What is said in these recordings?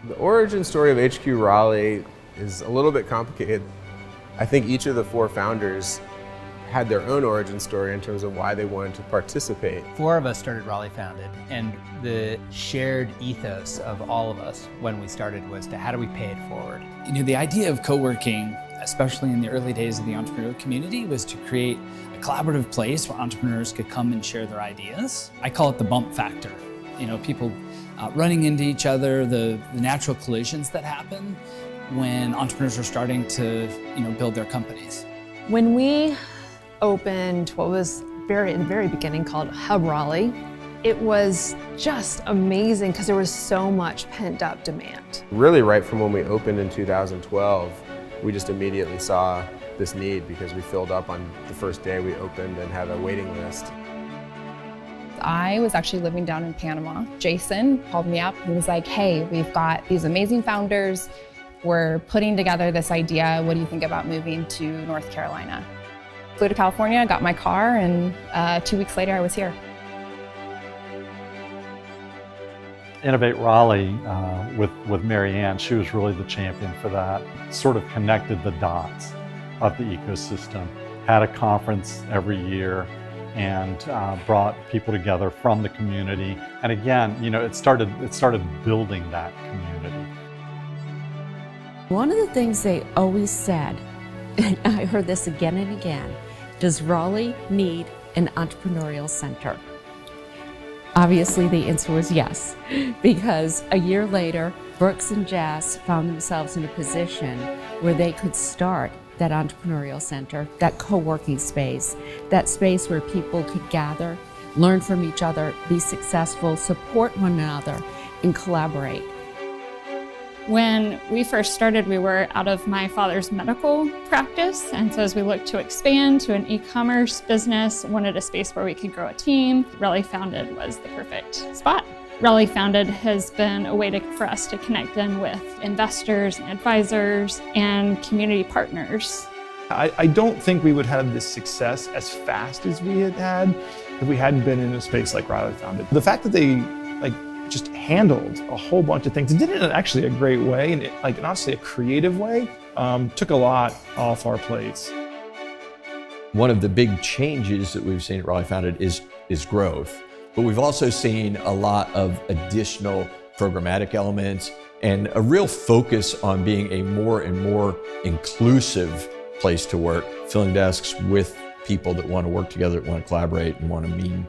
The origin story of HQ Raleigh is a little bit complicated. I think each of the four founders had their own origin story in terms of why they wanted to participate. Four of us started Raleigh Founded, and the shared ethos of all of us when we started was to how do we pay it forward? You know, the idea of co-working, especially in the early days of the entrepreneurial community, was to create a collaborative place where entrepreneurs could come and share their ideas. I call it the bump factor. You know, people running into each other, the natural collisions that happen when entrepreneurs are starting to, build their companies. When we opened what was in the very beginning called Hub Raleigh, it was just amazing because there was so much pent up demand. Really right from when we opened in 2012, we just immediately saw this need because we filled up on the first day we opened and had a waiting list. I was actually living down in Panama. Jason called me up. He was like, hey, we've got these amazing founders. We're putting together this idea. What do you think about moving to North Carolina? Flew to California, got my car, and 2 weeks later I was here. Innovate Raleigh with Mary Ann, she was really the champion for that. Sort of connected the dots of the ecosystem. Had a conference every year and brought people together from the community. And again, it started building that community. One of the things they always said, and I heard this again and again, does Raleigh need an entrepreneurial center? Obviously the answer was yes, because a year later, Brooks and Jazz found themselves in a position where they could start that entrepreneurial center, that co-working space, that space where people could gather, learn from each other, be successful, support one another, and collaborate. When we first started, we were out of my father's medical practice, and so as we looked to expand to an e-commerce business, wanted a space where we could grow a team, Raleigh Founded was the perfect spot. Raleigh Founded has been a way for us to connect in with investors and advisors and community partners. I don't think we would have this success as fast as we had if we hadn't been in a space like Raleigh Founded. The fact that they just handled a whole bunch of things and did it in actually a great way and honestly a creative way, took a lot off our plates. One of the big changes that we've seen at Raleigh Founded is growth. But we've also seen a lot of additional programmatic elements and a real focus on being a more and more inclusive place to work, filling desks with people that want to work together, that want to collaborate and want to mean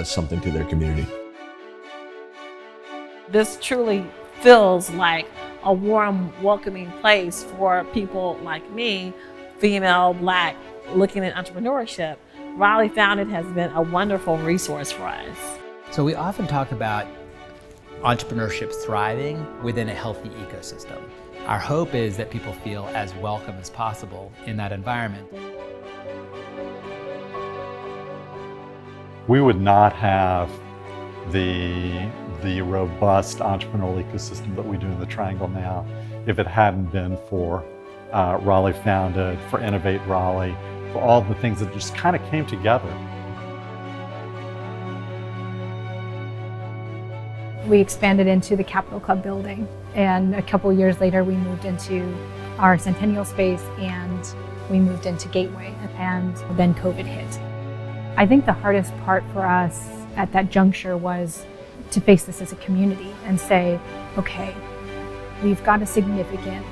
something to their community. This truly feels like a warm, welcoming place for people like me, female, Black, looking at entrepreneurship. Raleigh Founded has been a wonderful resource for us. So we often talk about entrepreneurship thriving within a healthy ecosystem. Our hope is that people feel as welcome as possible in that environment. We would not have the robust entrepreneurial ecosystem that we do in the Triangle now if it hadn't been for Raleigh Founded, for Innovate Raleigh, for all the things that just kind of came together. We expanded into the Capitol Club building, and a couple years later we moved into our Centennial space and we moved into Gateway, and then COVID hit. I think the hardest part for us at that juncture was to face this as a community and say, okay, we've got a significant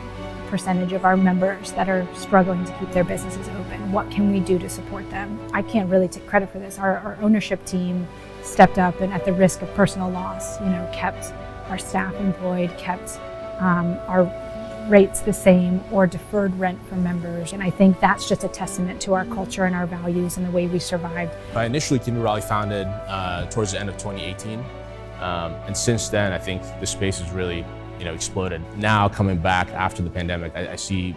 percentage of our members that are struggling to keep their businesses open. What can we do to support them? I can't really take credit for this. Our ownership team stepped up and at the risk of personal loss, kept our staff employed, kept our rates the same or deferred rent from members. And I think that's just a testament to our culture and our values and the way we survived. I initially came to Raleigh Founded towards the end of 2018. And since then, I think the space has really exploded. Now coming back after the pandemic, I see,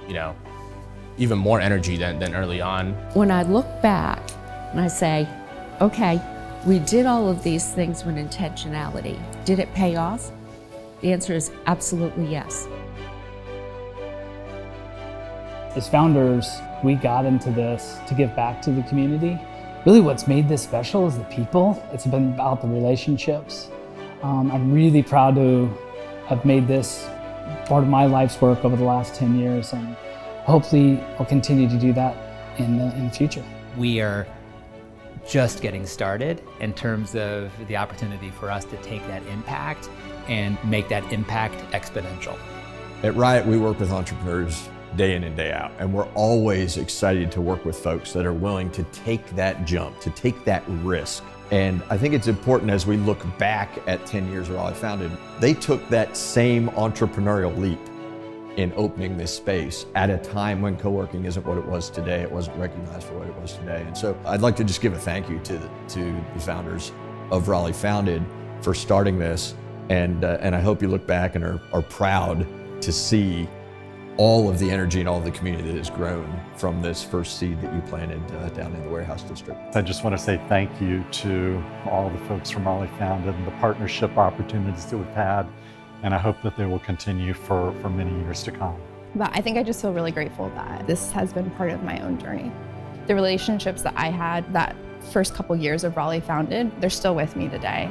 even more energy than early on. When I look back and I say, okay, we did all of these things with intentionality. Did it pay off? The answer is absolutely yes. As founders, we got into this to give back to the community. Really what's made this special is the people. It's been about the relationships. I'm really proud to I've made this part of my life's work over the last 10 years, and hopefully I'll continue to do that in the future. We are just getting started in terms of the opportunity for us to take that impact and make that impact exponential. At Riot, we work with entrepreneurs day in and day out, and we're always excited to work with folks that are willing to take that jump, to take that risk. And I think it's important as we look back at 10 years of Raleigh Founded, they took that same entrepreneurial leap in opening this space at a time when co-working isn't what it was today. It wasn't recognized for what it was today. And so I'd like to just give a thank you to the founders of Raleigh Founded for starting this. And I hope you look back and are proud to see all of the energy and all of the community that has grown from this first seed that you planted down in the warehouse district. I just want to say thank you to all the folks from Raleigh Founded and the partnership opportunities that we've had, and I hope that they will continue for many years to come. But I think I just feel really grateful that this has been part of my own journey. The relationships that I had that first couple years of Raleigh Founded, they're still with me today.